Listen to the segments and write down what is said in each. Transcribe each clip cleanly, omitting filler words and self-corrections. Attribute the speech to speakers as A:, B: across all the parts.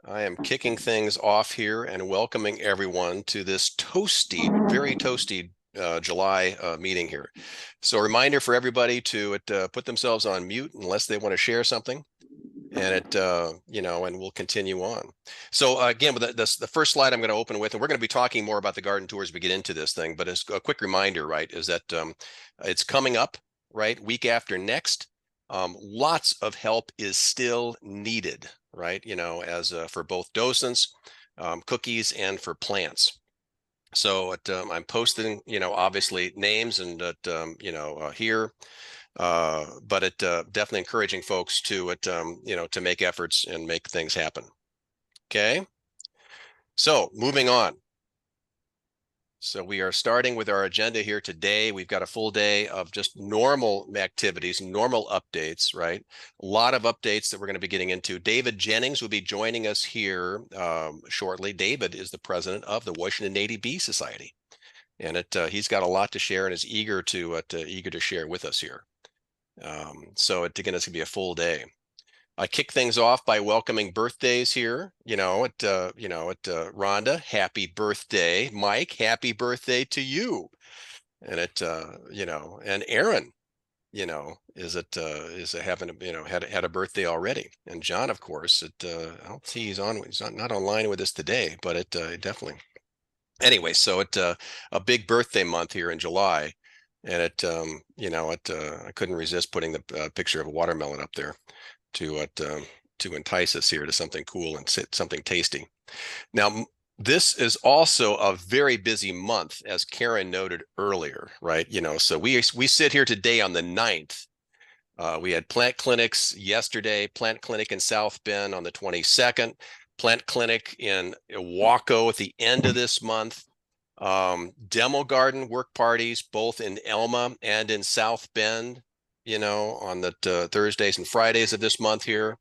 A: I am kicking things off here and welcoming everyone to this toasty, very toasty July meeting here. So a reminder for everybody to put themselves on mute unless they want to share something. And and we'll continue on. So again, with the first slide I'm going to open with, and we're going to be talking more about the garden tours as we get into this thing, but as a quick reminder, right, is that it's coming up, right, week after next. Lots of help is still needed, right, as for both docents, cookies, and for plants. So I'm posting, obviously names and here. But definitely encouraging folks to to make efforts and make things happen. Okay, so moving on. So we are starting with our agenda here today. We've got a full day of just normal activities, normal updates, right? A lot of updates that we're going to be getting into. David Jennings will be joining us here shortly. David is the president of the Washington Native Bee Society, and he's got a lot to share and is eager to share with us here. So again, it's gonna be a full day. I kick things off by welcoming birthdays here. Rhonda, happy birthday. Mike, happy birthday to you. And and Aaron, is having had a birthday already. And John, of course, I don't see he's not online with us today, but definitely. Anyway, so a big birthday month here in July. And I couldn't resist putting the picture of a watermelon up there to entice us here to something cool and something tasty. Now, this is also a very busy month, as Karen noted earlier, right? So we sit here today on the 9th. We had plant clinics yesterday, plant clinic in South Bend on the 22nd, plant clinic in Waco at the end of this month. Demo garden work parties both in Elma and in South Bend, on the Thursdays and Fridays of this month here.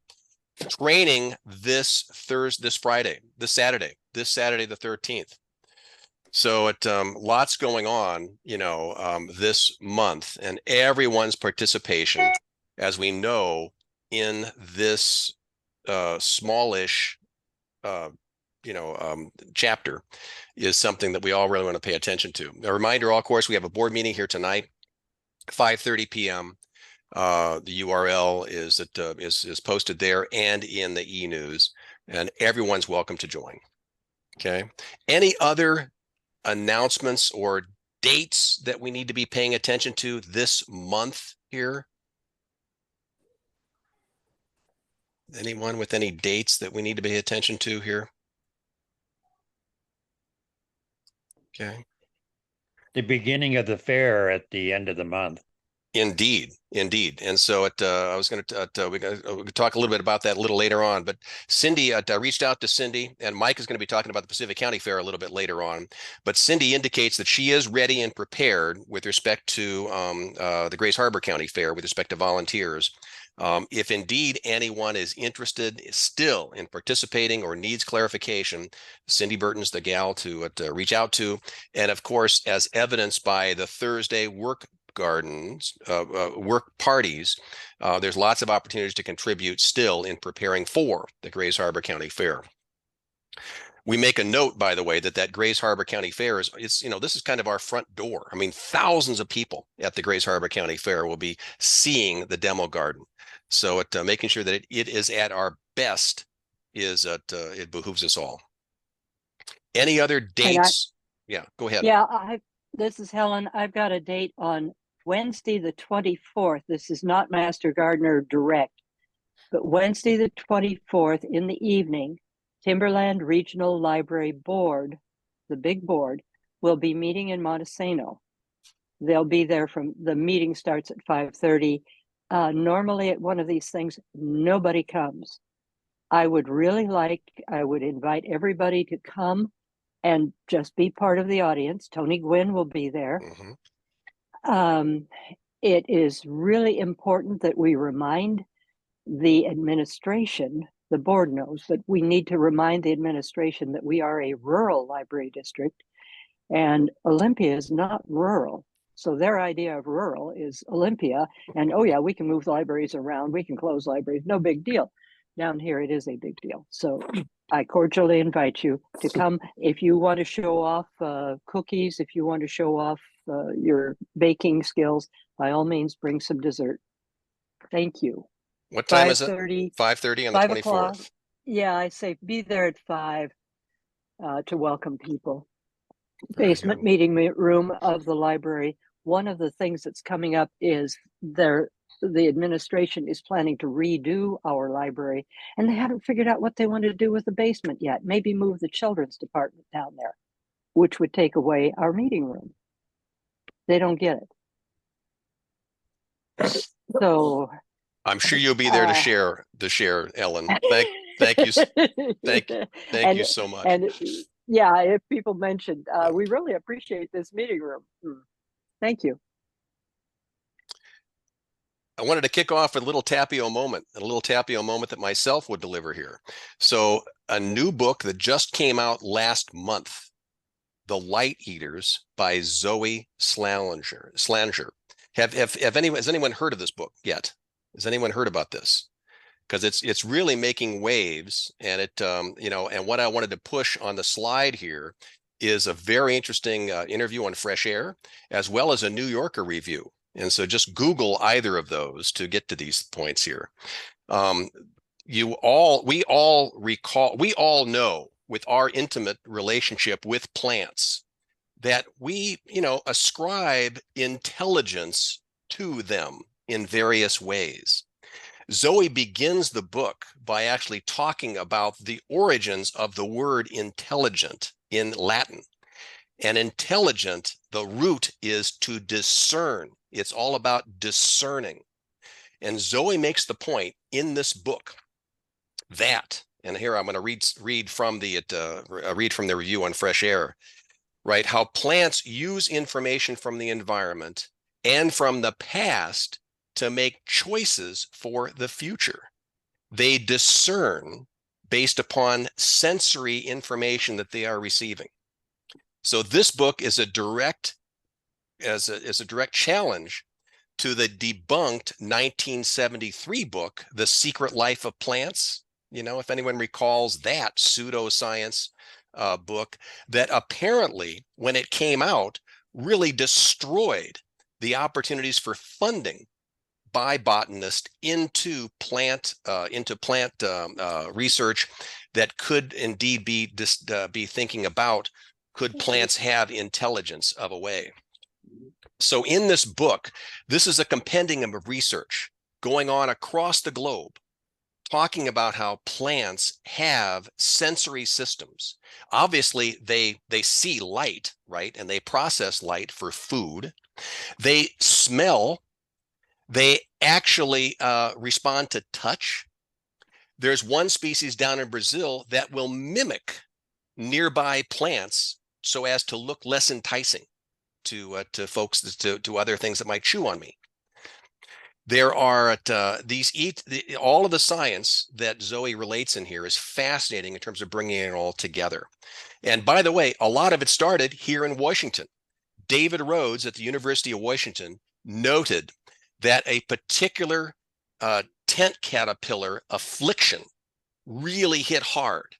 A: Training this Saturday the 13th. So lots going on, this month, and everyone's participation, as we know, in this smallish chapter is something that we all really want to pay attention to. A reminder, of course, we have a board meeting here tonight, 5:30 p.m. The URL is posted there and in the e-news, and everyone's welcome to join. Okay. Any other announcements or dates that we need to be paying attention to this month here? Anyone with any dates that we need to pay attention to here? Okay.
B: The beginning of the fair at the end of the month.
A: Indeed. And so I was going to we talk a little bit about that a little later on, but Cindy, I reached out to Cindy, and Mike is going to be talking about the Pacific County Fair a little bit later on, but Cindy indicates that she is ready and prepared with respect to the Grays Harbor County Fair with respect to volunteers. If indeed anyone is interested still in participating or needs clarification, Cindy Burton's the gal to reach out to. And of course, as evidenced by the Thursday work gardens, work parties, there's lots of opportunities to contribute still in preparing for the Grays Harbor County Fair. We make a note, by the way, that Grays Harbor County Fair is, this is kind of our front door. I mean, thousands of people at the Grays Harbor County Fair will be seeing the demo garden. So making sure that it is at our best it behooves us all. Any other dates? Yeah, go ahead.
C: Yeah, this is Helen. I've got a date on Wednesday the 24th. This is not Master Gardener direct, but Wednesday the 24th in the evening, Timberland Regional Library Board, the big board, will be meeting in Montesano. They'll be there the meeting starts at 5:30. Normally at one of these things, nobody comes. I would invite everybody to come and just be part of the audience. Tony Gwynn will be there. Mm-hmm. It is really important that we remind the administration, the board knows, but we need to remind the administration that we are a rural library district, and Olympia is not rural. So their idea of rural is Olympia. And oh yeah, we can move libraries around. We can close libraries. No big deal. Down here, it is a big deal. So I cordially invite you to come. If you want to show off cookies, if you want to show off your baking skills, by all means, bring some dessert. Thank you.
A: What time is it?
C: 5:30.
A: 5:30 on the 24th.
C: Yeah, I say be there at 5 to welcome people.
A: Very
C: Basement
A: good.
C: meeting room of the library. One of the things that's coming up is the administration is planning to redo our library, and they haven't figured out what they want to do with the basement yet. Maybe move the children's department down there, which would take away our meeting room. They don't get it. So
A: I'm sure you'll be there to share, Ellen. Thank you. Thank you so much.
C: And yeah, if people mentioned, we really appreciate this meeting room. Thank you.
A: I wanted to kick off with a little Tapio moment, that myself would deliver here. So a new book that just came out last month, The Light Eaters by Zoe Slanger. Has anyone heard of this book yet? Has anyone heard about this? Because it's really making waves, and it and what I wanted to push on the slide here is a very interesting interview on Fresh Air, as well as a New Yorker review. And so just Google either of those to get to these points here. We all know with our intimate relationship with plants that we, ascribe intelligence to them in various ways. Zoe begins the book by actually talking about the origins of the word intelligent in Latin. And intelligent, the root is to discern. It's all about discerning. And Zoe makes the point in this book that, and here I'm going to read from the review on Fresh Air, right? How plants use information from the environment and from the past to make choices for the future. They discern based upon sensory information that they are receiving. So this book is a direct challenge to the debunked 1973 book, The Secret Life of Plants. If anyone recalls that pseudoscience book that apparently, when it came out, really destroyed the opportunities for funding by botanists into plant research that could indeed be thinking about, could plants have intelligence of a way? So in this book, this is a compendium of research going on across the globe, talking about how plants have sensory systems. Obviously, they see light, right? And they process light for food. They smell. They actually respond to touch. There's one species down in Brazil that will mimic nearby plants so as to look less enticing to folks, to other things that might chew on me. There are all of the science that Zoe relates in here is fascinating in terms of bringing it all together. And by the way, a lot of it started here in Washington. David Rhodes at the University of Washington noted that a particular tent caterpillar affliction really hit hard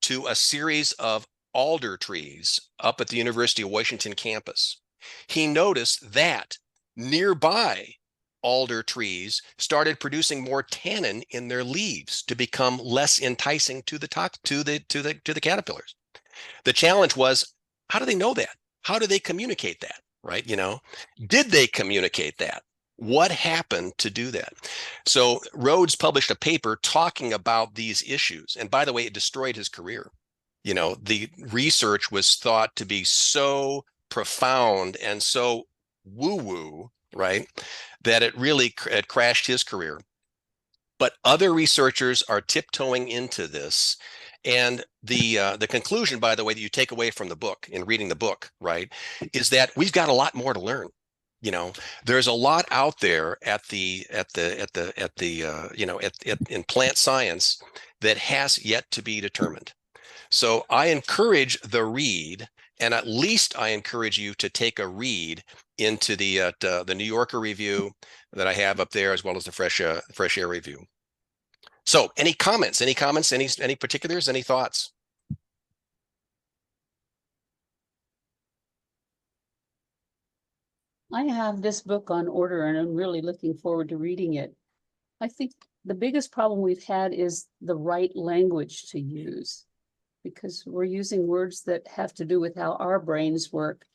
A: to a series of alder trees up at the University of Washington campus. He noticed that nearby alder trees started producing more tannin in their leaves to become less enticing to the caterpillars. The challenge was, how do they know that? How do they communicate that? Right? Did they communicate that? What happened to do that? So Rhodes published a paper talking about these issues. And by the way, it destroyed his career. The research was thought to be so profound and so woo-woo, right, that it really crashed his career. But other researchers are tiptoeing into this. And the conclusion, by the way, that you take away from the book in reading the book, right, is that we've got a lot more to learn. There's a lot out there in plant science that has yet to be determined. So I encourage the read. And at least I encourage you to take a read into the New Yorker review that I have up there, as well as the Fresh Air review. So any comments, any particulars, any thoughts?
D: I have this book on order and I'm really looking forward to reading it. I think the biggest problem we've had is the right language to use, because we're using words that have to do with how our brains work.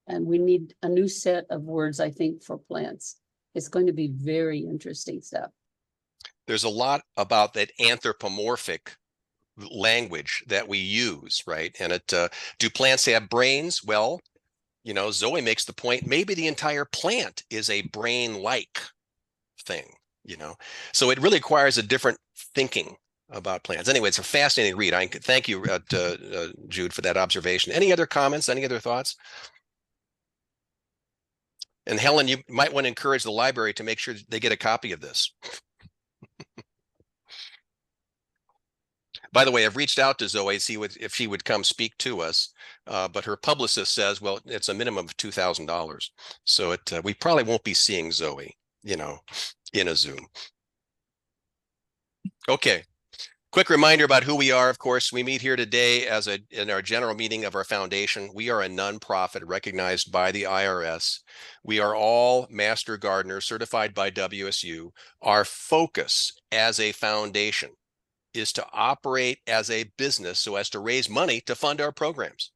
D: And we need a new set of words, I think, for plants. It's going to be very interesting stuff.
A: There's a lot about that anthropomorphic language that we use, right? And do plants have brains? Well, you know, Zoe makes the point, maybe the entire plant is a brain-like thing, you know? So it really requires a different thinking about plants. Anyway, it's a fascinating read. I thank you, Jude, for that observation. Any other comments, any other thoughts? And Helen, you might want to encourage the library to make sure they get a copy of this. By the way, I've reached out to Zoe to see if she would come speak to us, but her publicist says, well, it's a minimum of $2,000. So we probably won't be seeing Zoe, you know, in a Zoom. Okay. Quick reminder about who we are. Of course, we meet here today in our general meeting of our foundation. We are a nonprofit recognized by the IRS. We are all master gardeners certified by WSU. Our focus as a foundation is to operate as a business so as to raise money to fund our programs.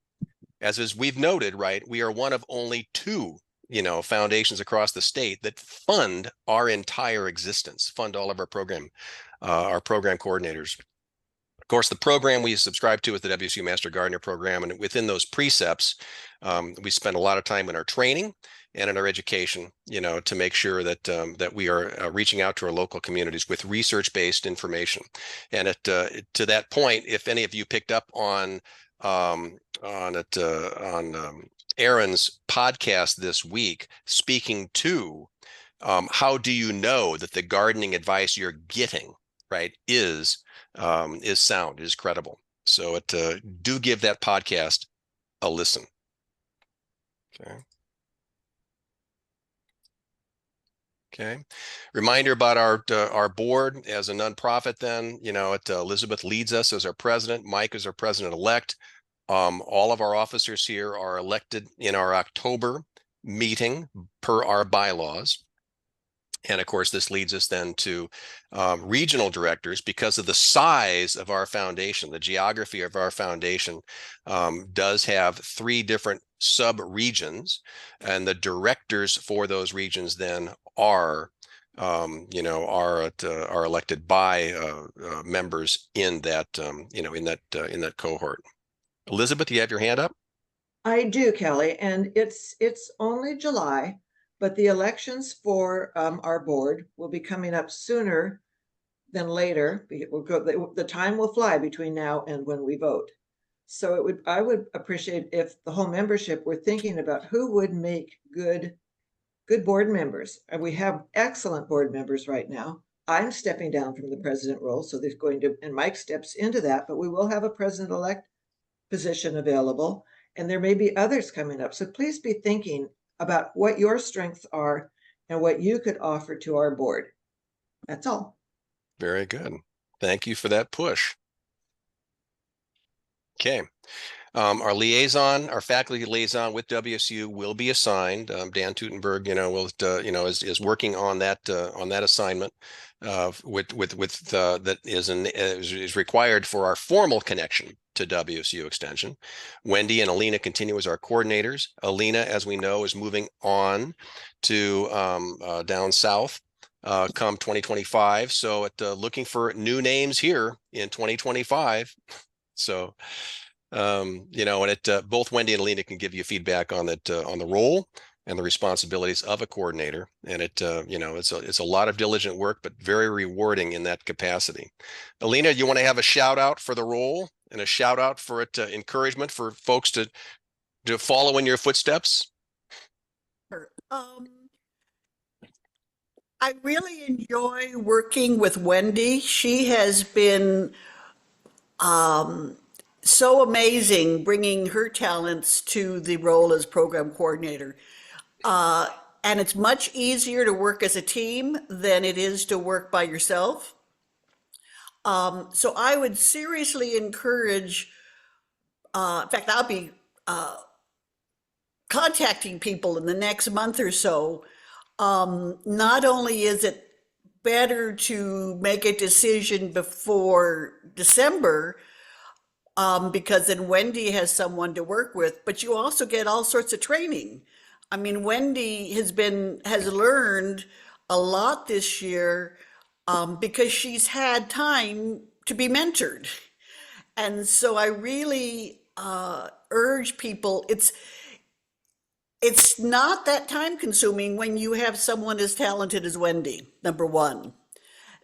A: As we've noted, right, we are one of only two, you know, foundations across the state that fund our entire existence, fund all of our program coordinators. Of course, the program we subscribe to is the WSU Master Gardener Program, and within those precepts, we spend a lot of time in our training and in our education, you know, to make sure that that we are reaching out to our local communities with research-based information. And to that point, if any of you picked up on Aaron's podcast this week, speaking to how do you know that the gardening advice you're getting, right, is sound, is credible. So do give that podcast a listen. Okay. Okay. Reminder about our board as a nonprofit. Then, you know, Elizabeth leads us as our president. Mike is our president-elect. All of our officers here are elected in our October meeting per our bylaws. And of course, this leads us then to regional directors. Because of the size of our foundation, the geography of our foundation does have 3 different sub-regions, and the directors for those regions then are, you know, are elected by members in that, you know, in that cohort. Elizabeth, you have your hand up?
E: I do, Kelly, and it's only July, but the elections for our board will be coming up sooner than later. The time will fly between now and when we vote. So I would appreciate if the whole membership were thinking about who would make good board members. And we have excellent board members right now. I'm stepping down from the president role, so there's going to, and Mike steps into that, but we will have a president-elect position available, and there may be others coming up. So please be thinking about what your strengths are and what you could offer to our board. That's all.
A: Very good. Thank you for that push. Okay. Our liaison, our faculty liaison with WSU will be assigned. Dan Teutenberg, you know, will is working on that assignment that is required for our formal connection to WSU Extension. Wendy and Alina continue as our coordinators. Alina, as we know, is moving on to down south come 2025. So looking for new names here in 2025. So. You know, and both Wendy and Alina can give you feedback on that on the role and the responsibilities of a coordinator. And you know, it's a lot of diligent work, but very rewarding in that capacity. Alina, you want to have a shout out for the role and a shout out for encouragement for folks to follow in your footsteps?
F: I really enjoy working with Wendy. She has been so amazing bringing her talents to the role as program coordinator. And it's much easier to work as a team than it is to work by yourself. So I would seriously encourage, in fact, I'll be contacting people in the next month or so. Not only is it better to make a decision before December, because then Wendy has someone to work with, but you also get all sorts of training. I mean, Wendy has learned a lot this year, because she's had time to be mentored. And so I really urge people, it's not that time consuming when you have someone as talented as Wendy, number one.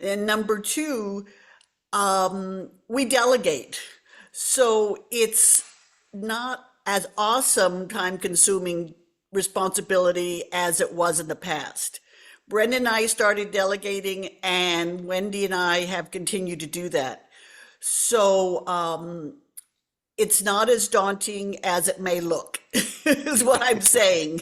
F: And number two, we delegate. So it's not as awesome time consuming responsibility as it was in the past. Brendan and I started delegating, and Wendy and I have continued to do that. So it's not as daunting as it may look, is what I'm saying.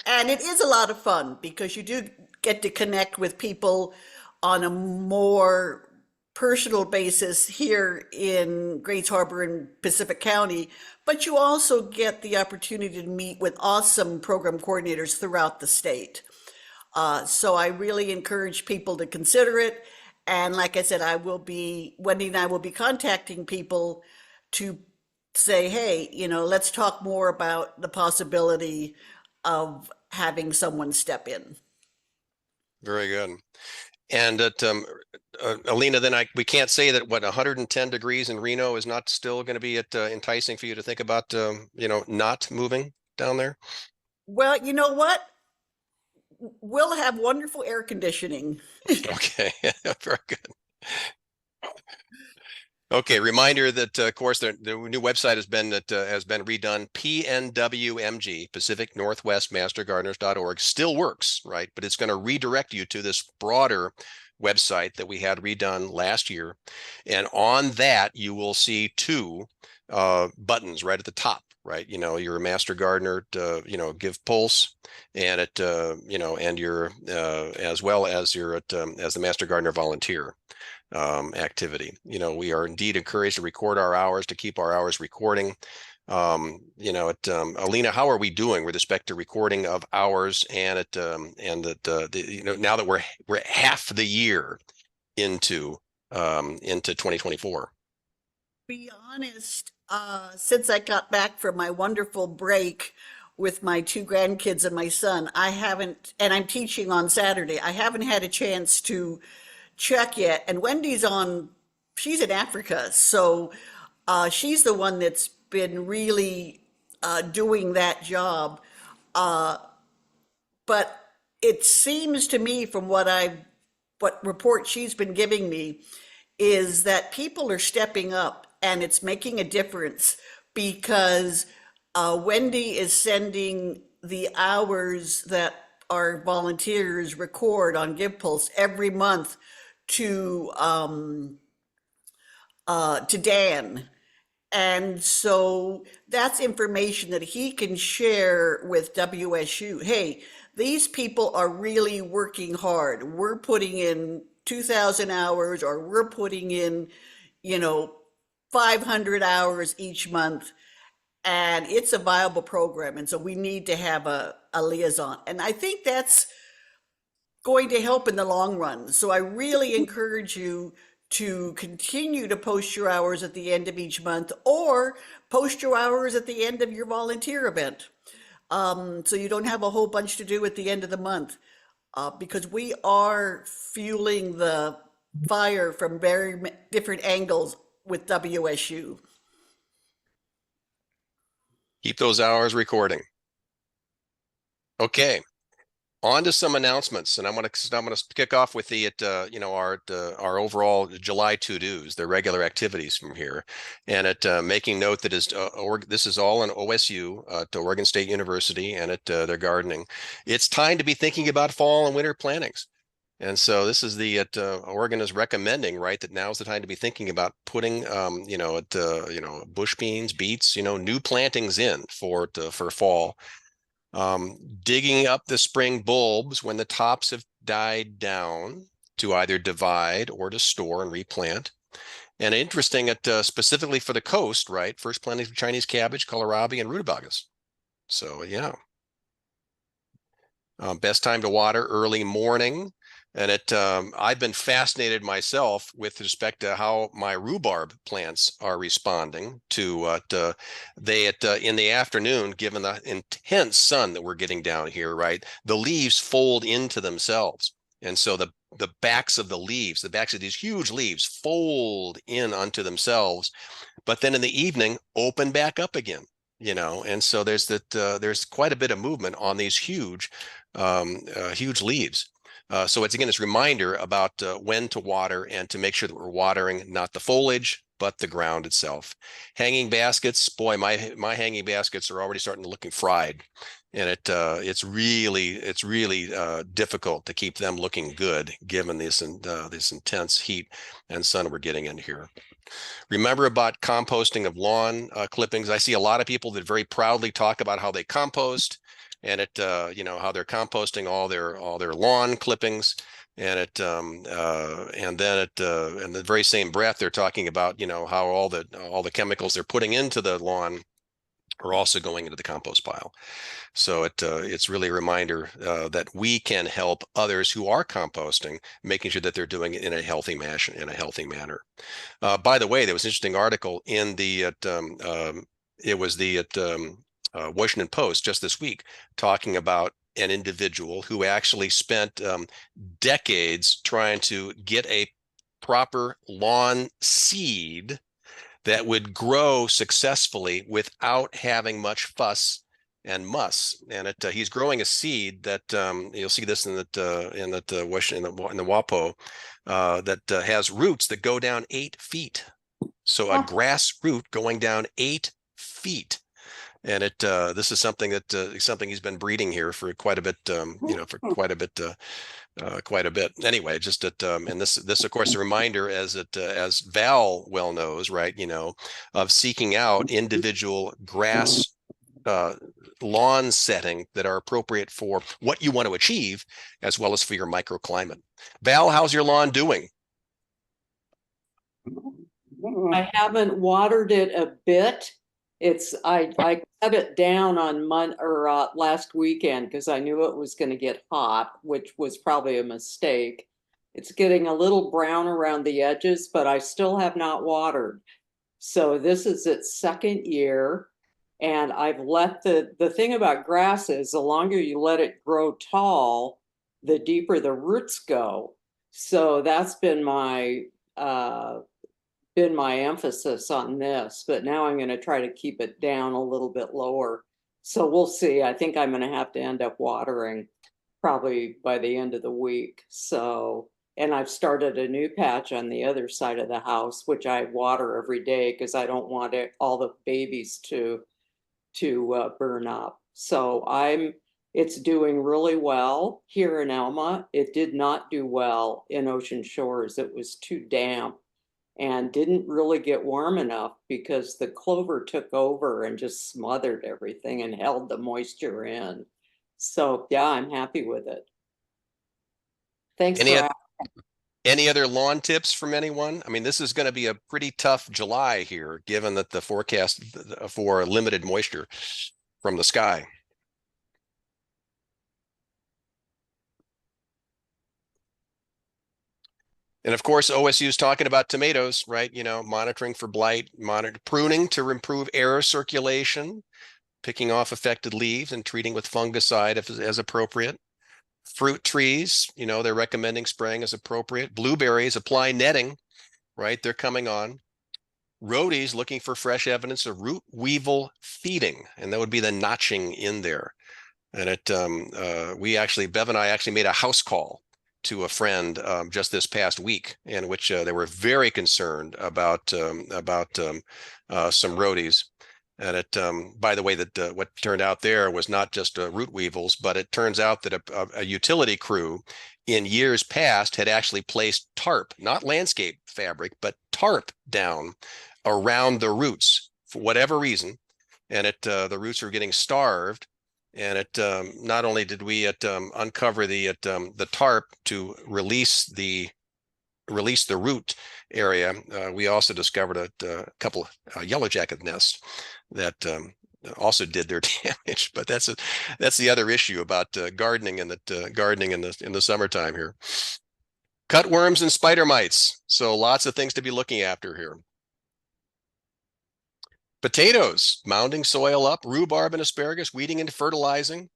F: And it is a lot of fun because you do get to connect with people on a more personal basis here in Grays Harbor and Pacific County, but you also get the opportunity to meet with awesome program coordinators throughout the state. So I really encourage people to consider it. And like I said, Wendy and I will be contacting people to say, hey, let's talk more about the possibility of having someone step in.
A: Very good. And Alina, then we can't say that 110 degrees in Reno is not still going to be enticing for you to think about, not moving down there?
F: Well, you know what? We'll have wonderful air conditioning.
A: Okay, very good. Okay, reminder that of course the new website has been redone. PNWMG, Pacific Northwest Mastergardeners.org, still works, right? But it's going to redirect you to this broader website that we had redone last year, and on that you will see two buttons right at the top. Right, you're a master gardener, give pulse, and and you're as well as you're as the master gardener volunteer activity. We are indeed encouraged to record our hours, to keep our hours recording. Alina, how are we doing with respect to recording of hours and now that we're half the year into 2024?
F: Be honest, since I got back from my wonderful break with my two grandkids and my son, and I'm teaching on Saturday, I haven't had a chance to check yet. And she's in Africa, so she's the one that's been really doing that job. But it seems to me from what report she's been giving me is that people are stepping up, and it's making a difference because Wendy is sending the hours that our volunteers record on GivePulse every month to Dan. And so that's information that he can share with WSU. Hey, these people are really working hard. We're putting in 2,000 hours, or we're putting in, 500 hours each month, and it's a viable program. And so we need to have a liaison. And I think that's going to help in the long run. So I really encourage you to continue to post your hours at the end of each month, or post your hours at the end of your volunteer event. So you don't have a whole bunch to do at the end of the month, because we are fueling the fire from very different angles with WSU.
A: Keep those hours recording. Okay, on to some announcements, and I'm going to kick off with our overall July to-dos, the regular activities from here, and making note that this is all in OSU, to Oregon State University, and their gardening. It's time to be thinking about fall and winter plantings. And so this is the Oregon is recommending, right, that now's the time to be thinking about putting, bush beans, beets, new plantings in for fall. Digging up the spring bulbs when the tops have died down to either divide or to store and replant. And interesting, specifically for the coast, right? First planting of Chinese cabbage, kohlrabi, and rutabagas. So yeah. Best time to water early morning. And I've been fascinated myself with respect to how my rhubarb plants are responding to in the afternoon, given the intense sun that we're getting down here, right? The leaves fold into themselves. And so the backs of the leaves, the backs of these huge leaves fold in unto themselves, but then in the evening, open back up again, and so there's quite a bit of movement on these huge leaves. So it's this reminder about when to water and to make sure that we're watering not the foliage, but the ground itself. Hanging baskets, boy, my hanging baskets are already starting to looking fried, and it's really difficult to keep them looking good given this intense heat and sun we're getting in here. Remember about composting of lawn clippings. I see a lot of people that very proudly talk about how they compost, and how they're composting all their lawn clippings, and in the very same breath they're talking about how all the chemicals they're putting into the lawn are also going into the compost pile. So it's really a reminder that we can help others who are composting, making sure that they're doing it in a healthy manner. By the way, there was an interesting article in the Washington Post just this week talking about an individual who actually spent decades trying to get a proper lawn seed that would grow successfully without having much fuss and muss. And he's growing a seed that you'll see this in the WAPO that has roots that go down 8 feet. So a grass root going down 8 feet. And this is something he's been breeding here for quite a bit, quite a bit. Anyway, just that, and this of course a reminder, as Val well knows, right? Of seeking out individual grass lawn setting that are appropriate for what you want to achieve, as well as for your microclimate. Val, how's your lawn doing?
G: I haven't watered it a bit. I cut it down on last weekend because I knew it was going to get hot, which was probably a mistake. It's getting a little brown around the edges, but I still have not watered. So this is its second year, and I've let the thing about grass is the longer you let it grow tall, the deeper the roots go. So that's been my emphasis on this, but now I'm going to try to keep it down a little bit lower. So we'll see. I think I'm going to have to end up watering probably by the end of the week. So, and I've started a new patch on the other side of the house, which I water every day because I don't want all the babies to burn up. So it's doing really well here in Elma. It did not do well in Ocean Shores. It was too damp and didn't really get warm enough because the clover took over and just smothered everything and held the moisture in. So yeah, I'm happy with it. Thanks
A: any other lawn tips from anyone? I mean, this is going to be a pretty tough July here, given that the forecast for limited moisture from the sky. And of course, OSU is talking about tomatoes, right? Monitoring for blight, pruning to improve air circulation, picking off affected leaves and treating with fungicide as appropriate. Fruit trees, they're recommending spraying as appropriate. Blueberries, apply netting, right? They're coming on. Roadies, looking for fresh evidence of root weevil feeding, and that would be the notching in there. And Bev and I actually made a house call to a friend just this past week, in which they were very concerned about some roadies. And it, by the way, that what turned out there was not just root weevils, but it turns out that a utility crew in years past had actually placed tarp, not landscape fabric, but tarp down around the roots for whatever reason. And the roots were getting starved. And not only did we uncover the tarp to release the root area, we also discovered a couple yellow jacket nests that also did their damage. But that's the other issue about gardening and gardening in the summertime here. Cutworms and spider mites. So lots of things to be looking after here. Potatoes, mounding soil up, rhubarb and asparagus, weeding and fertilizing,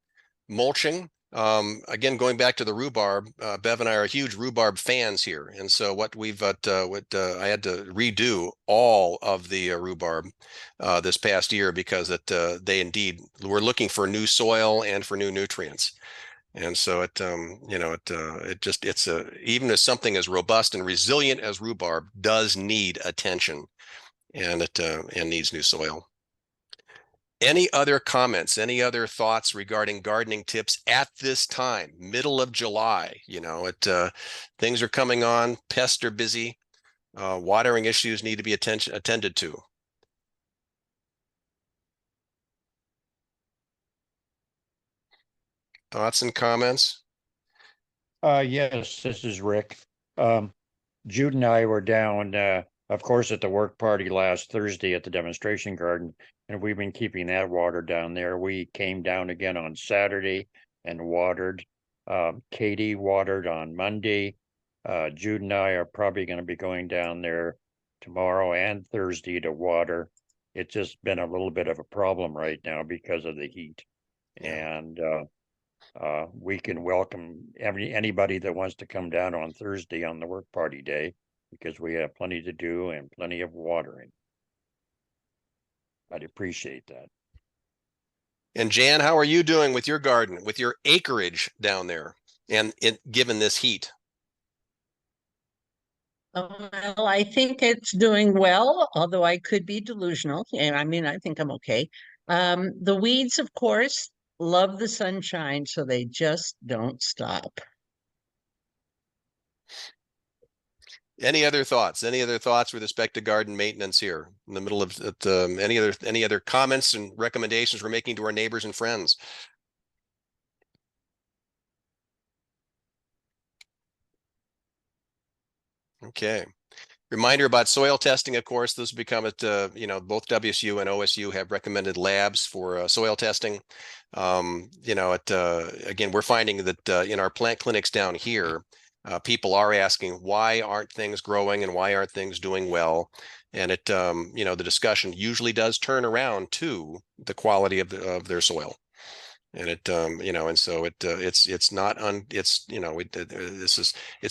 A: mulching. Again, going back to the rhubarb, Bev and I are huge rhubarb fans here. And so what I had to redo all of the rhubarb this past year because they indeed were looking for new soil and for new nutrients. And so even as something as robust and resilient as rhubarb does need attention, and it needs new soil. Any other comments, any other thoughts regarding gardening tips at this time, middle of July? Things are coming on, pests are busy, watering issues need to be attended to. Thoughts and comments?
B: Yes, this is Rick. Jude and I were down, of course, at the work party last Thursday at the demonstration garden, and we've been keeping that water down there. We came down again on Saturday and watered. Katie watered on Monday. Jude and I are probably going to be going down there tomorrow and Thursday to water. It's just been a little bit of a problem right now because of the heat. And we can welcome anybody that wants to come down on Thursday on the work party day, because we have plenty to do and plenty of watering. I'd appreciate that.
A: And Jan, how are you doing with your garden, with your acreage down there, and given this heat?
H: Well, I think it's doing well, although I could be delusional. And I mean, I think I'm okay. The weeds, of course, love the sunshine, so they just don't stop.
A: Any other thoughts? Any other thoughts with respect to garden maintenance here in the middle of any other comments and recommendations we're making to our neighbors and friends? Okay. Reminder about soil testing, of course, this will become both WSU and OSU have recommended labs for soil testing. Again, we're finding that in our plant clinics down here, people are asking, why aren't things growing and why aren't things doing well? And the discussion usually does turn around to the quality of their soil. And it's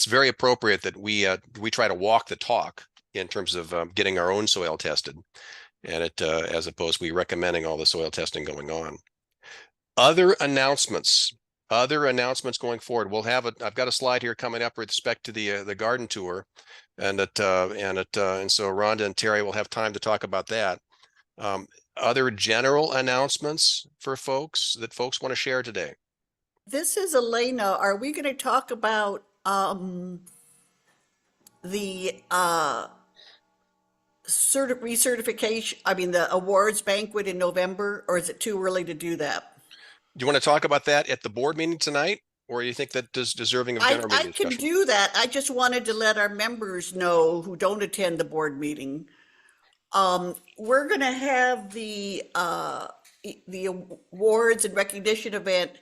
A: very appropriate that we try to walk the talk in terms of getting our own soil tested, and as opposed to we recommending all the soil testing going on. Other announcements going forward. I've got a slide here coming up with respect to the garden tour, and so Rhonda and Terry will have time to talk about that. Other general announcements for folks want to share today?
F: This is Elena. Are we going to talk about the recertification, the awards banquet in November, or is it too early to do that?
A: Do you want to talk about that at the board meeting tonight, or you think that is deserving of general meeting discussion?
F: I can do that. I just wanted to let our members know who don't attend the board meeting. We're going to have the awards and recognition event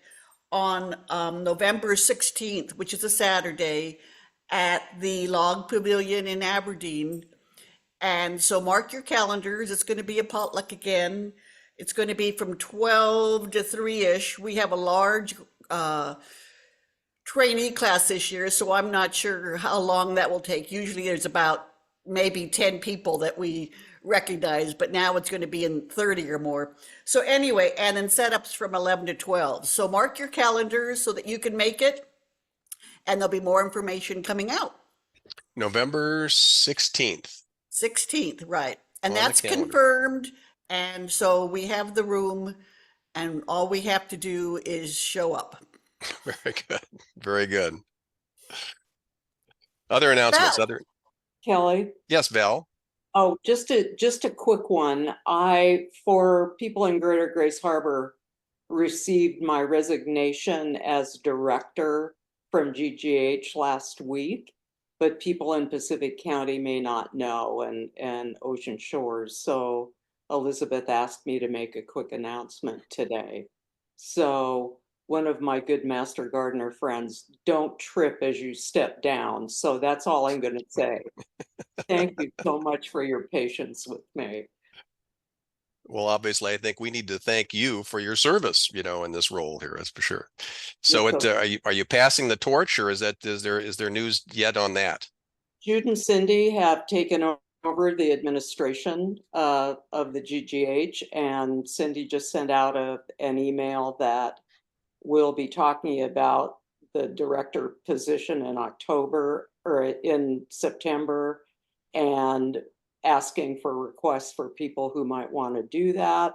F: on November 16th, which is a Saturday, at the Log Pavilion in Aberdeen. And so mark your calendars. It's going to be a potluck again. It's going to be from 12 to 3-ish. We have a large trainee class this year, so I'm not sure how long that will take. Usually there's about maybe 10 people that we recognize, but now it's going to be in 30 or more. So anyway, and then setups from 11 to 12. So mark your calendars so that you can make it, and there'll be more information coming out.
A: November 16th.
F: 16th, right. And
A: On the
F: that's
A: calendar.
F: confirmed And so we have the room, and all we have to do is show up.
A: Very good. Very good. Other announcements,
F: Val.
G: Kelly?
A: Yes, Val.
G: Oh, just a quick one. For people in Greater Grace Harbor, received my resignation as director from GGH last week, but people in Pacific County may not know, and Ocean Shores. So Elizabeth asked me to make a quick announcement today. So one of my good master gardener friends, don't trip as you step down. So that's all I'm going to say. Thank you so much for your patience with me.
A: Well, obviously, I think we need to thank you for your service, in this role here, that's for sure. So are you passing the torch, or is there news yet on that?
G: Jude and Cindy have taken over the administration of the GGH, and Cindy just sent out an email that we'll be talking about the director position in October or in September, and asking for requests for people who might want to do that,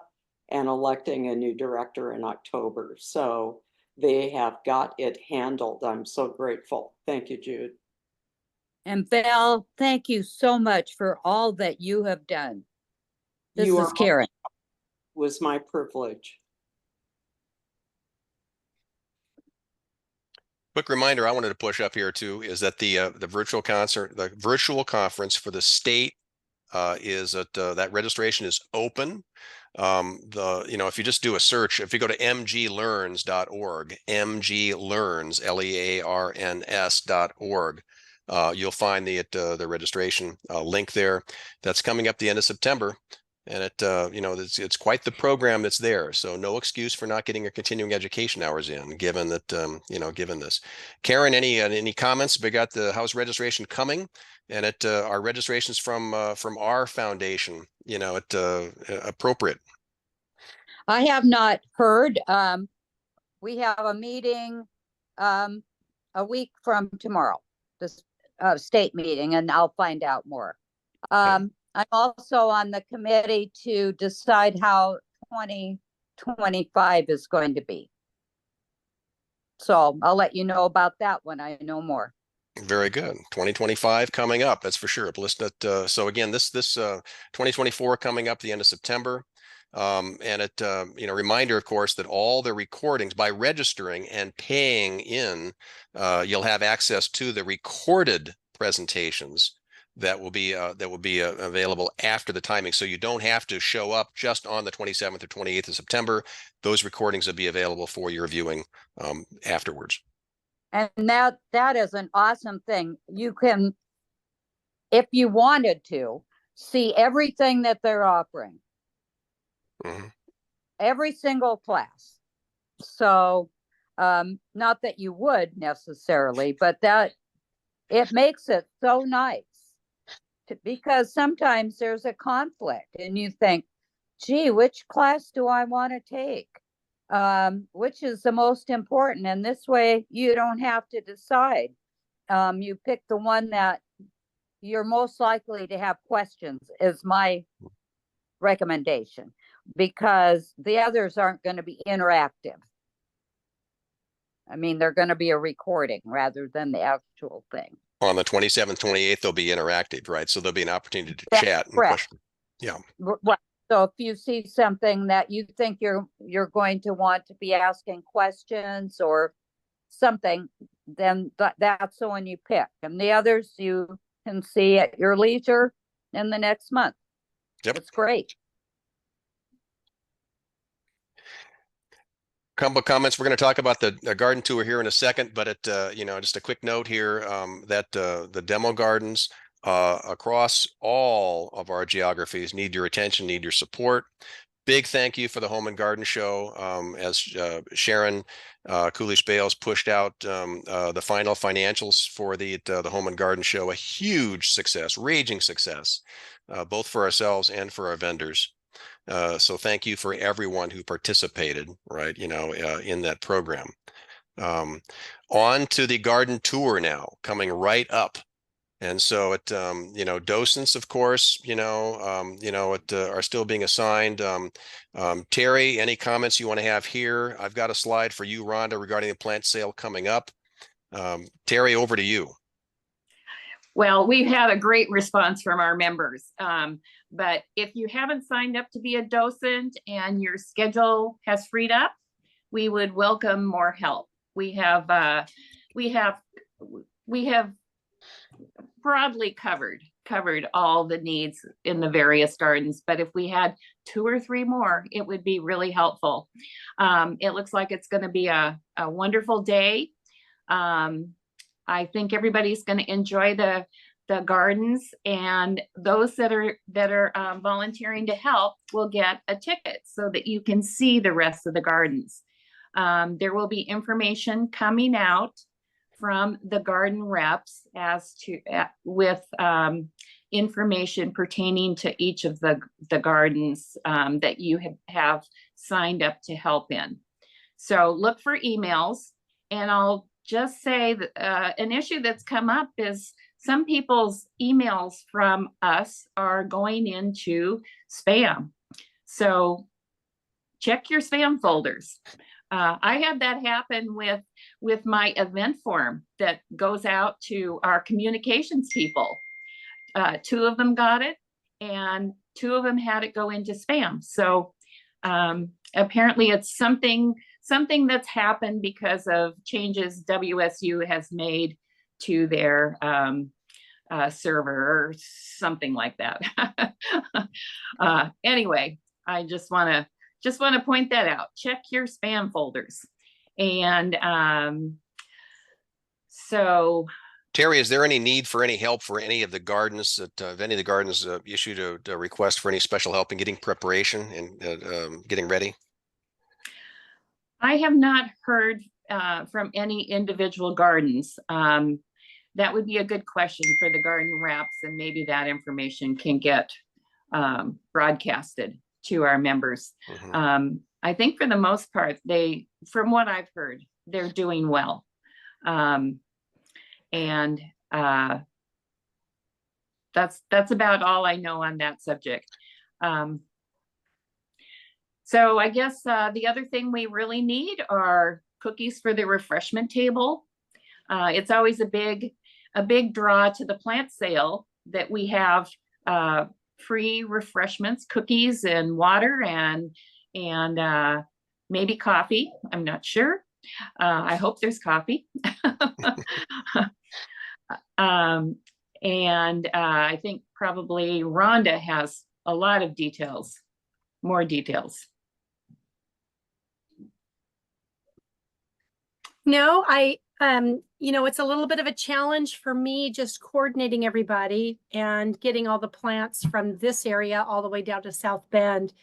G: and electing a new director in October. So they have got it handled. I'm so grateful. Thank you, Jude.
C: And Val, thank you so much for all that you have done. This is Karen.
G: Was my privilege.
A: Quick reminder I wanted to push up here too is that the virtual conference for the state is at that registration is open. If you just do a search, if you go to mglearns.org, mglearns, learns.org, you'll find the registration link there. That's coming up the end of September. And it's quite the program that's there. So no excuse for not getting your continuing education hours in, given that, given this. Karen, any comments? We got how's registration coming? And our registrations from our foundation, appropriate.
C: I have not heard. We have a meeting a week from tomorrow, this state meeting, and I'll find out more.
A: Okay.
C: I'm also on the committee to decide how 2025 is going to be. So I'll let you know about that when I know more.
A: Very good. 2025 coming up, that's for sure. So again, this 2024 coming up the end of September. And reminder, of course, that all the recordings, by registering and paying in, you'll have access to the recorded presentations that will be available after the timing. So you don't have to show up just on the 27th or 28th of September. Those recordings will be available for your viewing afterwards.
C: And that is an awesome thing. You can, if you wanted to, see everything that they're offering. Mm-hmm. Every single class. So not that you would necessarily, but that it makes it so nice. Because sometimes there's a conflict and you think, gee, which class do I want to take? Which is the most important? And this way you don't have to decide. You pick the one that you're most likely to have questions, is my recommendation, because the others aren't going to be interactive. I mean, they're going to be a recording rather than the actual thing.
A: On the 27th, 28th, they'll be interactive, right? So there'll be an opportunity to chat and question. Yeah.
C: Right. So if you see something that you think you're going to want to be asking questions or something, then that's the one you pick. And the others you can see at your leisure in the next month.
A: Yep.
C: It's great.
A: Couple of comments. We're going to talk about the garden tour here in a second, but just a quick note here that the demo gardens across all of our geographies need your attention, need your support. Big thank you for the Home and Garden Show. As Sharon Coolidge Bales pushed out the final financials for the Home and Garden Show, a huge success, raging success, both for ourselves and for our vendors. So thank you for everyone who participated, right, in that program. On to the garden tour now, coming right up. And so it, docents, of course, are still being assigned. Terry, any comments you want to have here? I've got a slide for you, Rhonda, regarding the plant sale coming up. Terry, over to you.
I: Well, we've had a great response from our members. But if you haven't signed up to be a docent and your schedule has freed up, we would welcome more help. We have broadly covered all the needs in the various gardens, but if we had 2 or 3 more, it would be really helpful. It looks like it's going to be a wonderful day. I think everybody's going to enjoy the gardens, and those that are volunteering to help will get a ticket so that you can see the rest of the gardens. There will be information coming out from the garden reps as to with information pertaining to each of the gardens that you have signed up to help in. So look for emails, and I'll just say that an issue that's come up is some people's emails from us are going into spam. So check your spam folders. I had that happen with my event form that goes out to our communications people. 2 of them got it, and 2 of them had it go into spam. So apparently it's something that's happened because of changes WSU has made to their server or something like that. Anyway, I just want to point that out. Check your spam folders. And so
A: Terry, is there any need for any help for any of the gardens that if any of the gardens issued a request for any special help in getting preparation and getting ready?
I: I have not heard from any individual gardens. That would be a good question for the garden reps, and maybe that information can get broadcasted to our members. Mm-hmm. I think for the most part, from what I've heard, they're doing well. And that's about all I know on that subject. So I guess the other thing we really need are cookies for the refreshment table. It's always a big draw to the plant sale that we have free refreshments, cookies and water and maybe coffee. I'm not sure. I hope there's coffee. I think probably Rhonda has a lot of details, more details.
J: No, it's a little bit of a challenge for me just coordinating everybody and getting all the plants from this area all the way down to South Bend.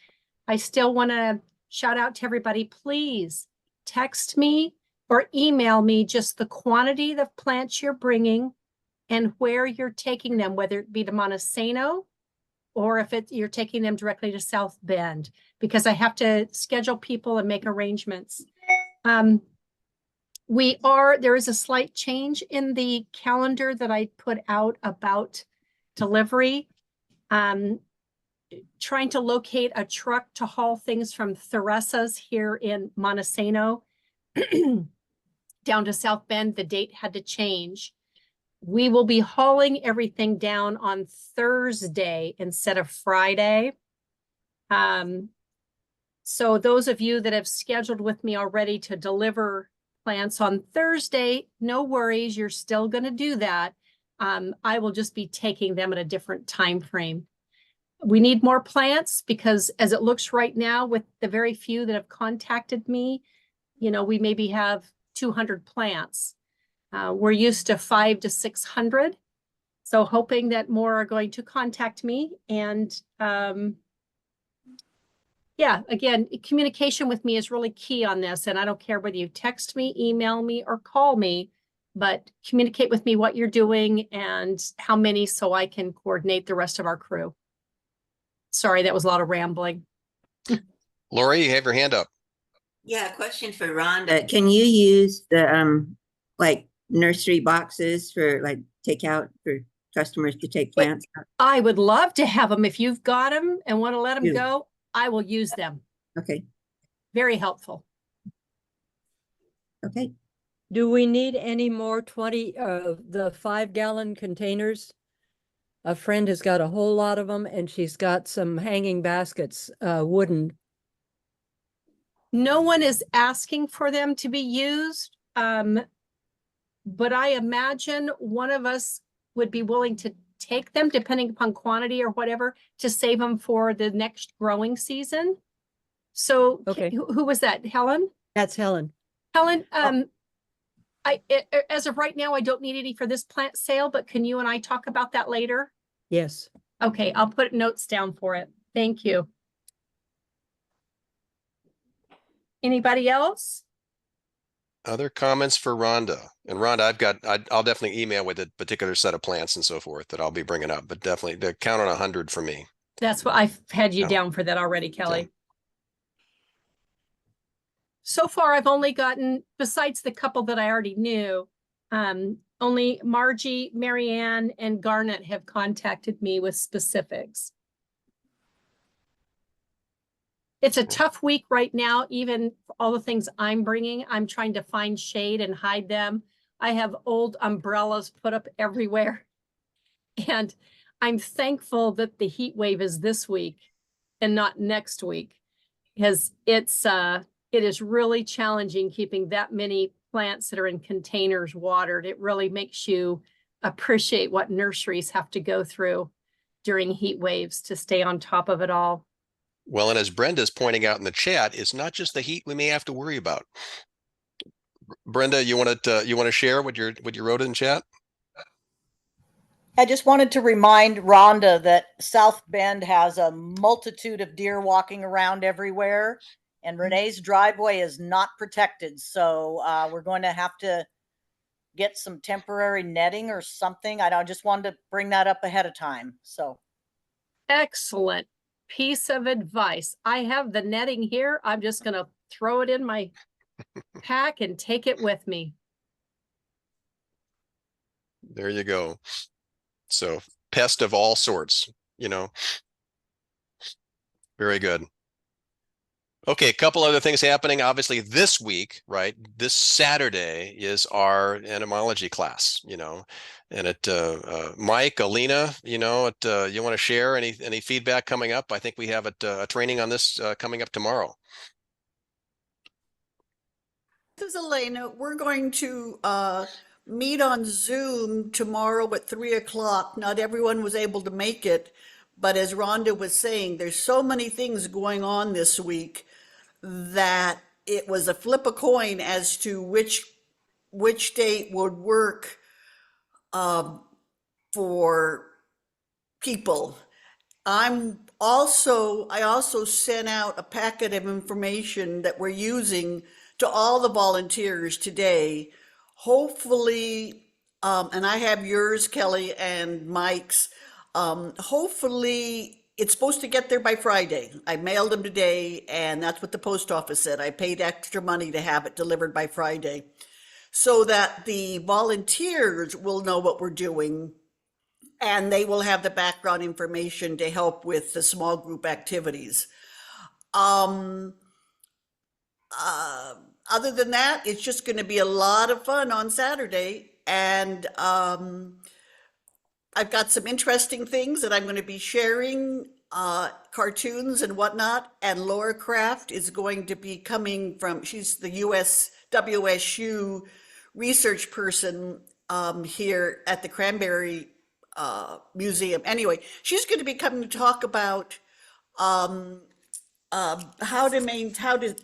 J: I still want to shout out to everybody, please text me or email me just the quantity of plants you're bringing and where you're taking them, whether it be to Montesano or if you're taking them directly to South Bend, because I have to schedule people and make arrangements. There is a slight change in the calendar that I put out about delivery. Trying to locate a truck to haul things from Theresa's here in Montesano down to South Bend. The date had to change. We will be hauling everything down on Thursday instead of Friday. So those of you that have scheduled with me already to deliver plants on Thursday, no worries, you're still going to do that. I will just be taking them at a different time frame. We need more plants because as it looks right now with the very few that have contacted me, we maybe have 200 plants. We're used to 500 to 600. So hoping that more are going to contact me. And again, communication with me is really key on this. And I don't care whether you text me, email me, or call me, but communicate with me what you're doing and how many so I can coordinate the rest of our crew. Sorry, that was a lot of rambling.
A: Lori, you have your hand up.
K: Yeah, question for Rhonda. Can you use the nursery boxes for takeout for customers to take plants out?
J: I would love to have them. If you've got them and want to let them
K: Yeah.
J: go, I will use them.
K: Okay,
J: Very helpful.
K: okay.
L: Do we need any more the 5-gallon containers? A friend has got a whole lot of them and she's got some hanging baskets, wooden.
J: No one is asking for them to be used. But I imagine one of us would be willing to take them depending upon quantity or whatever to save them for the next growing season. So
L: Okay.
J: who was that? Helen?
L: That's Helen.
J: Helen, as of right now, I don't need any for this plant sale, but can you and I talk about that later?
L: Yes.
J: Okay, I'll put notes down for it. Thank you. Anybody else?
A: Other comments for Rhonda? And Rhonda, I'll definitely email with a particular set of plants and so forth that I'll be bringing up, but definitely count on 100 for me.
J: That's what I've had you
A: No.
J: down for that already, Kelly.
A: Okay.
J: So far, I've only gotten, besides the couple that I already knew, only Margie, Marianne, and Garnet have contacted me with specifics. It's a tough week right now, even for all the things I'm bringing. I'm trying to find shade and hide them. I have old umbrellas put up everywhere. And I'm thankful that the heat wave is this week and not next week, because it is really challenging keeping that many plants that are in containers watered. It really makes you appreciate what nurseries have to go through during heat waves to stay on top of it all.
A: Well, and as Brenda's pointing out in the chat, it's not just the heat we may have to worry about. Brenda, you want to share what you wrote in chat?
F: I just wanted to remind Rhonda that South Bend has a multitude of deer walking around everywhere, and Renee's driveway is not protected. So we're going to have to get some temporary netting or something. I just wanted to bring that up ahead of time. So
J: Excellent piece of advice. I have the netting here. I'm just going to throw it in my pack and take it with me.
A: There you go. So pest of all sorts, very good. Okay, a couple other things happening. Obviously this week, right? This Saturday is our entomology class, and Mike, Alina, you want to share any feedback coming up? I think we have a training on this coming up tomorrow.
F: this is Elena. We're going to meet on Zoom tomorrow at 3 o'clock. Not everyone was able to make it, but as Rhonda was saying, there's so many things going on this week that it was a flip a coin as to which date would work for people. I also sent out a packet of information that we're using to all the volunteers today. Hopefully, and I have yours, Kelly, and Mike's. Hopefully, it's supposed to get there by Friday. I mailed them today, and that's what the post office said. I paid extra money to have it delivered by Friday, so that the volunteers will know what we're doing, and they will have the background information to help with the small group activities. Other than that, it's just going to be a lot of fun on Saturday, and I've got some interesting things that I'm going to be sharing, cartoons and whatnot. And Laura Kraft is going to be coming she's the WSU research person here at the Cranberry Museum. Anyway, she's going to be coming to talk about how to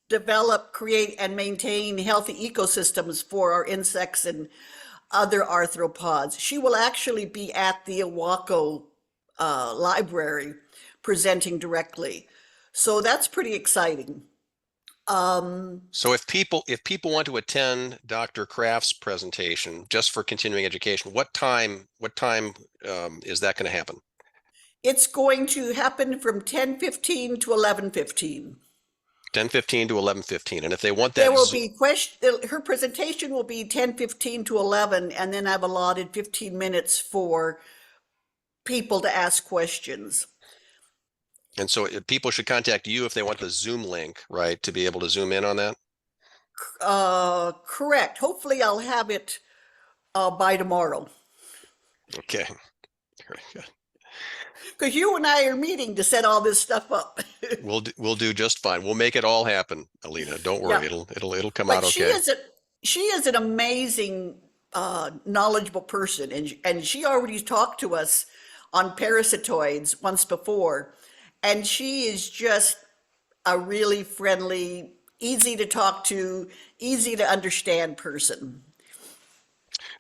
F: develop, create, and maintain healthy ecosystems for our insects and other arthropods. She will actually be at the Iwako library presenting directly. So that's pretty exciting.
A: So if people want to attend Dr. Kraft's presentation just for continuing education, what time is that going to happen?
F: It's going to happen from 10:15 to 11:15.
A: 10:15 to 11:15. And if they want
F: There
A: that,
F: will be her presentation will be 10:15 to 11, and then I've allotted 15 minutes for people to ask questions.
A: and so people should contact you if they want the Zoom link, right, to be able to zoom in on that?
F: Correct. Hopefully I'll have it by tomorrow.
A: Okay. Very good.
F: Because you and I are meeting to set all this stuff up.
A: We'll do just fine. We'll make it all happen, Alina. Don't worry.
F: Yeah.
A: It'll come
F: But
A: out okay.
F: she is an amazing, knowledgeable person, and she already talked to us on parasitoids once before, and she is just a really friendly, easy to talk to, easy to understand person.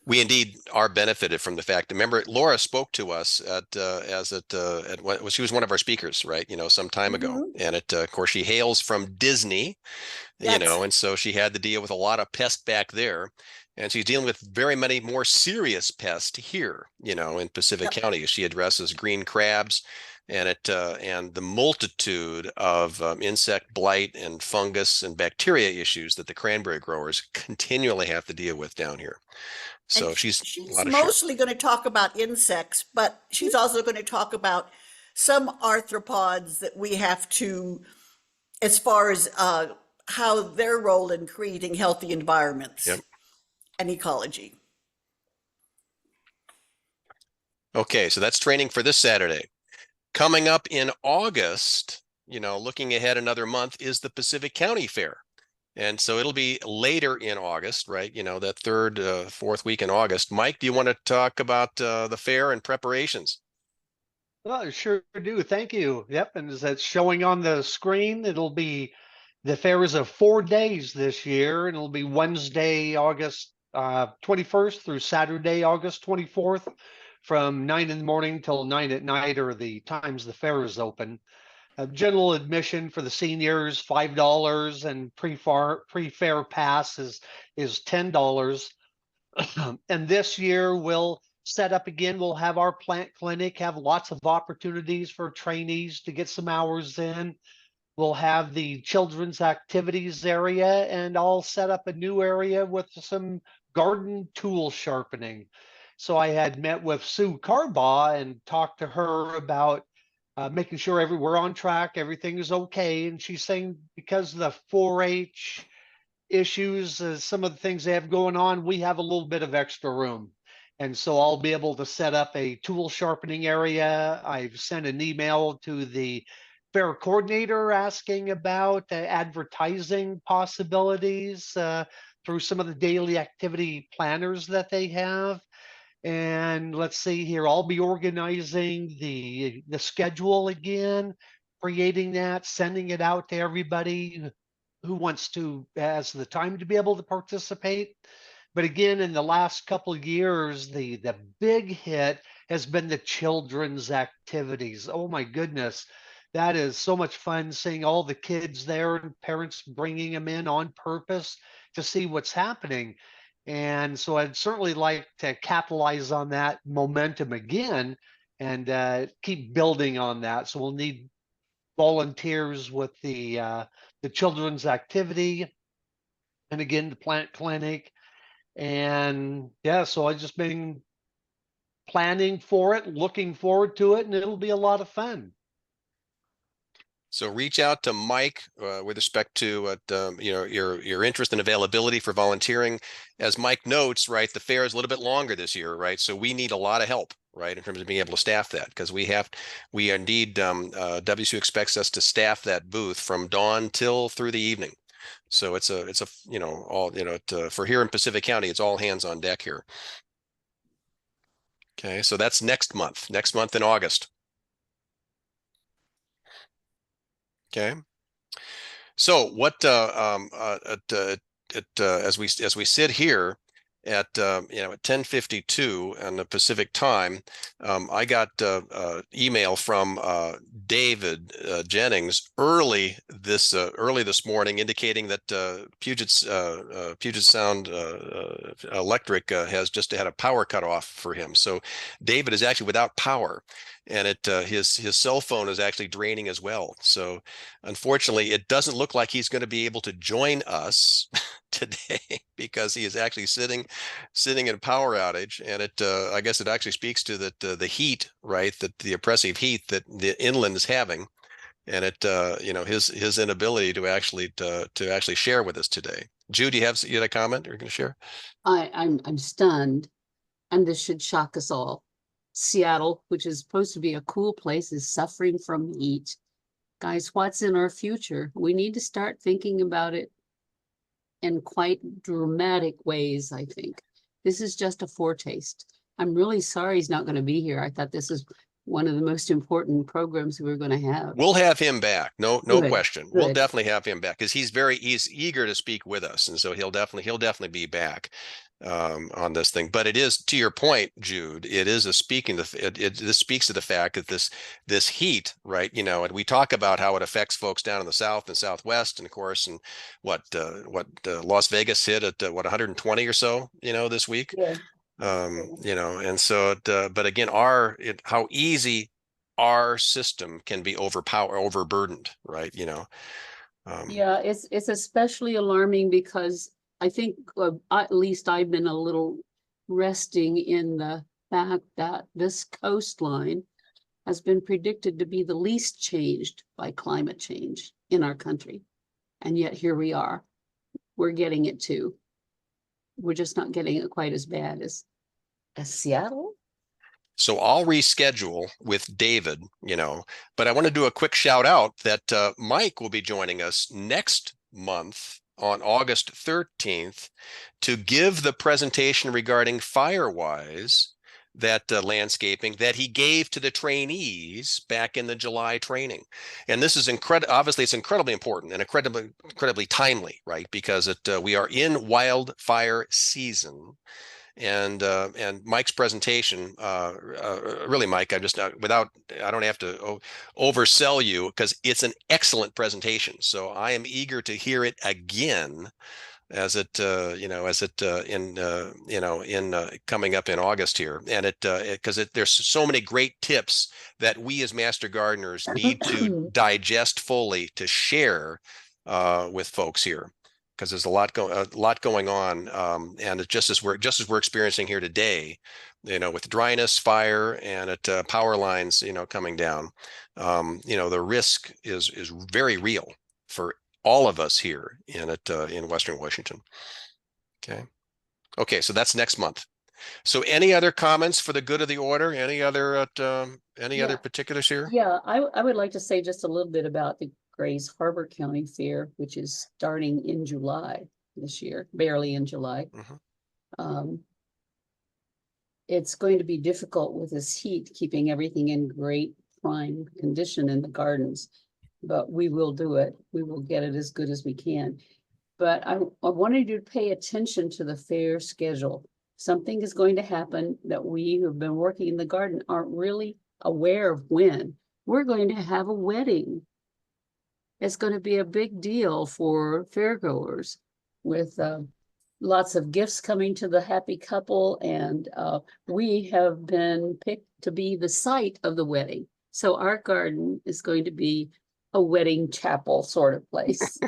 A: We indeed are benefited from the fact. Remember, Laura spoke to us she was one of our speakers, right? Some time ago, and of course, she hails from Disney,
F: Yes.
A: and so she had to deal with a lot of pests back there, and she's dealing with very many more serious pests here, in Pacific County. She addresses green crabs, and the multitude of insect blight and fungus and bacteria issues that the cranberry growers continually have to deal with down here. So she's
F: mostly going to talk about insects, but she's also going to talk about some arthropods that we have to, as far as how their role in creating healthy environments and ecology.
A: Okay, so that's training for this Saturday. Coming up in August, looking ahead another month, is the Pacific County Fair. And so it'll be later in August, right? That third, fourth week in August. Mike, do you want to talk about the fair and preparations?
M: Well, I sure do. Thank you. Yep. And as that's showing on the screen, the fair is of 4 days this year, and it'll be Wednesday, August 21st through Saturday, August 24th, from 9 in the morning till 9 at night, or the times the fair is open. General admission for the seniors, $5, and pre-fair pass is $10. And this year we'll set up again. We'll have our plant clinic, have lots of opportunities for trainees to get some hours in. We'll have the children's activities area, and I'll set up a new area with some garden tool sharpening. So I had met with Sue Carbaugh and talked to her about making sure we're on track, everything is okay. And she's saying because of the 4-H issues, some of the things they have going on, we have a little bit of extra room. And so I'll be able to set up a tool sharpening area. I've sent an email to the fair coordinator asking about advertising possibilities through some of the daily activity planners that they have. And let's see here, I'll be organizing the schedule again, creating that, sending it out to everybody who has the time to be able to participate. But again, in the last couple of years, the big hit has been the children's activities. Oh my goodness, that is so much fun, seeing all the kids there and parents bringing them in on purpose to see what's happening. And so I'd certainly like to capitalize on that momentum again and keep building on that. So we'll need volunteers with the children's activity, and again, the plant clinic. And yeah, so I've just been planning for it, looking forward to it, and it'll be a lot of fun.
A: So reach out to Mike with respect to your interest and availability for volunteering. As Mike notes, right, the fair is a little bit longer this year, right? So we need a lot of help, right, in terms of being able to staff that, because we indeed WSU expects us to staff that booth from dawn till through the evening. So it's for here in Pacific County, it's all hands on deck here. Okay, so that's next month in August. Okay. So what as we sit here at 10:52 on the Pacific time, I got email from David Jennings early this morning, indicating that Puget Sound Electric has just had a power cut off for him. So David is actually without power. and his cell phone is actually draining as well. So unfortunately, it doesn't look like he's going to be able to join us today because he is actually sitting in a power outage, and I guess it actually speaks to that the heat, right? That the oppressive heat that the inland is having, and his inability to actually share with us today. Jude, you had a comment you're going to share?
D: I'm stunned, and this should shock us all. Seattle, which is supposed to be a cool place, is suffering from heat. Guys, what's in our future? We need to start thinking about it in quite dramatic ways, I think. This is just a foretaste. I'm really sorry he's not going to be here. I thought this is one of the most important programs we were going to have.
A: We'll have him back. No
D: Good,
A: question. We'll
D: good.
A: definitely have him back because he's eager to speak with us. And so he'll definitely be back on this thing. But it is, to your point, Jude, it is this speaks to the fact that this heat, right? And we talk about how it affects folks down in the South and Southwest, and of course, and Las Vegas hit at 120 or so, this week.
D: Yeah.
A: And so, but again, how easy our system can be overburdened, right?
D: Yeah, it's especially alarming because I think at least I've been a little resting in the fact that this coastline has been predicted to be the least changed by climate change in our country. And yet here we are. We're getting it too. We're just not getting it quite as bad as Seattle.
A: So I'll reschedule with David, but I want to do a quick shout out that Mike will be joining us next month on August 13th to give the presentation regarding Firewise, that landscaping that he gave to the trainees back in the July training. And this is obviously it's incredibly important and incredibly timely, right? Because we are in wildfire season. And Mike's presentation, really, Mike, I don't have to oversell you because it's an excellent presentation. So I am eager to hear it again as it coming up in August here, and because there's so many great tips that we as master gardeners need to digest fully to share with folks here. Because there's a lot going on, and it's just as we're experiencing here today, with dryness, fire, and power lines, coming down. The risk is very real for all of us here in Western Washington. Okay, so that's next month. So any other comments for the good of the order? Any other particulars here?
D: Yeah, I would like to say just a little bit about the Grays Harbor County Fair, which is starting in July this year, barely in July. It's going to be difficult with this heat, keeping everything in great prime condition in the gardens, but we will do it. We will get it as good as we can. But I wanted you to pay attention to the fair schedule. Something is going to happen that we who've been working in the garden aren't really aware of when. We're going to have a wedding. It's going to be a big deal for fairgoers with lots of gifts coming to the happy couple. And we have been picked to be the site of the wedding. So our garden is going to be a wedding chapel sort of place.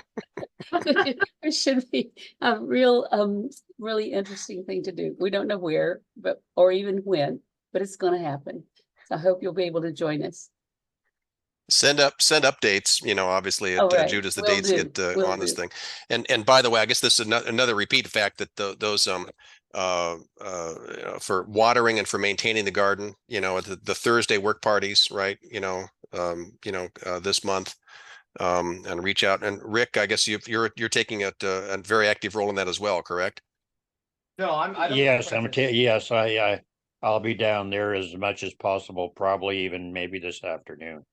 D: It should be a really interesting thing to do. We don't know where, or even when, but it's going to happen. So I hope you'll be able to join us.
A: Send updates, obviously
D: Right.
A: Jude, as the
D: Will
A: dates
D: do.
A: get
D: Will
A: on this
D: do.
A: thing. And by the way, I guess this is another repeat fact that those for watering and for maintaining the garden, the Thursday work parties, right? This month, and reach out. And Rick, I guess you're taking a very active role in that as well, correct?
B: No, I'll be down there as much as possible, probably even maybe this afternoon.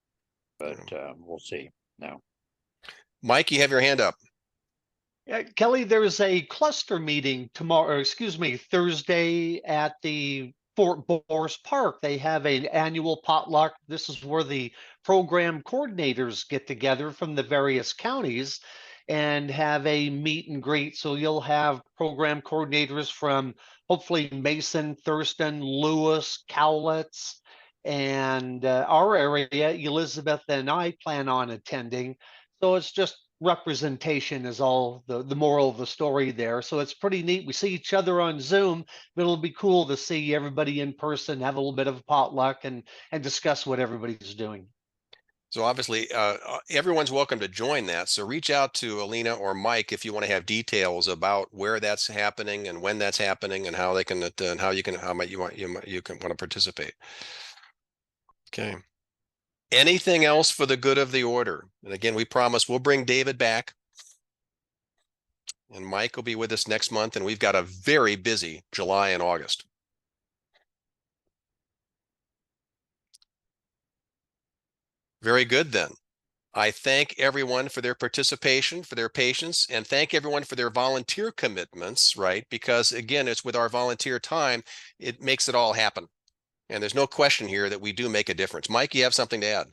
B: But we'll see now.
A: Mike, you have your hand up.
M: Kelly, there's a cluster meeting Thursday at the Fort Boris Park. They have an annual potluck. This is where the program coordinators get together from the various counties and have a meet and greet. So you'll have program coordinators from hopefully Mason, Thurston, Lewis, Cowlitz, And our area, Elizabeth and I plan on attending. So it's just representation is all the moral of the story there. So it's pretty neat. We see each other on Zoom, but it'll be cool to see everybody in person, have a little bit of a potluck and discuss what everybody's doing.
A: So obviously, everyone's welcome to join that. So reach out to Alina or Mike if you want to have details about where that's happening and when that's happening and how they can and how might you want to participate. Okay. Anything else for the good of the order? And again, we promise we'll bring David back, and Mike will be with us next month. And we've got a very busy July and August. Very good then. I thank everyone for their participation, for their patience, and thank everyone for their volunteer commitments, right? Because again, it's with our volunteer time, it makes it all happen. And there's no question here that we do make a difference. Mike, you have something to add?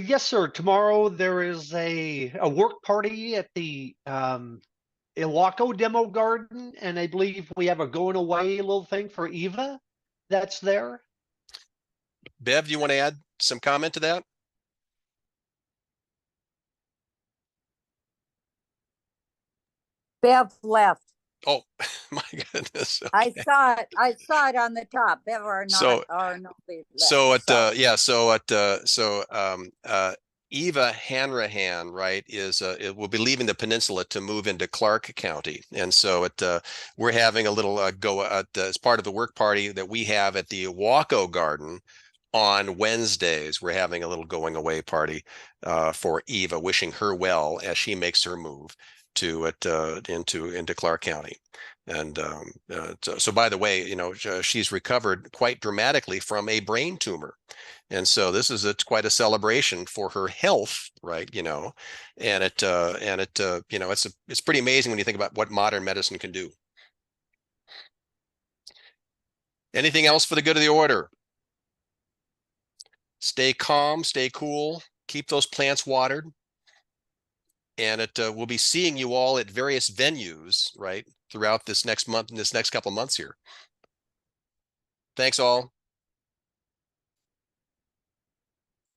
M: Yes, sir. Tomorrow there is a work party at the Ilwaco Demo Garden, and I believe we have a going away little thing for Eva that's there.
A: Bev, do you want to add some comment to that?
N: Bev left.
A: Oh, my goodness. Okay.
N: I saw it on the top. Bev or not,
A: So,
N: or no, they left,
A: so at
N: so.
A: yeah, so at Eva Hanrahan, right, is it will be leaving the peninsula to move into Clark County, and so we're having a little go as part of the work party that we have at the Waco Garden on Wednesdays. We're having a little going away party for Eva, wishing her well as she makes her move to into Clark County. And so by the way, she's recovered quite dramatically from a brain tumor. And so this is quite a celebration for her health, right? And it's pretty amazing when you think about what modern medicine can do. Anything else for the good of the order? Stay calm, stay cool, keep those plants watered. And we'll be seeing you all at various venues, right, throughout this next month and this next couple of months here. Thanks all.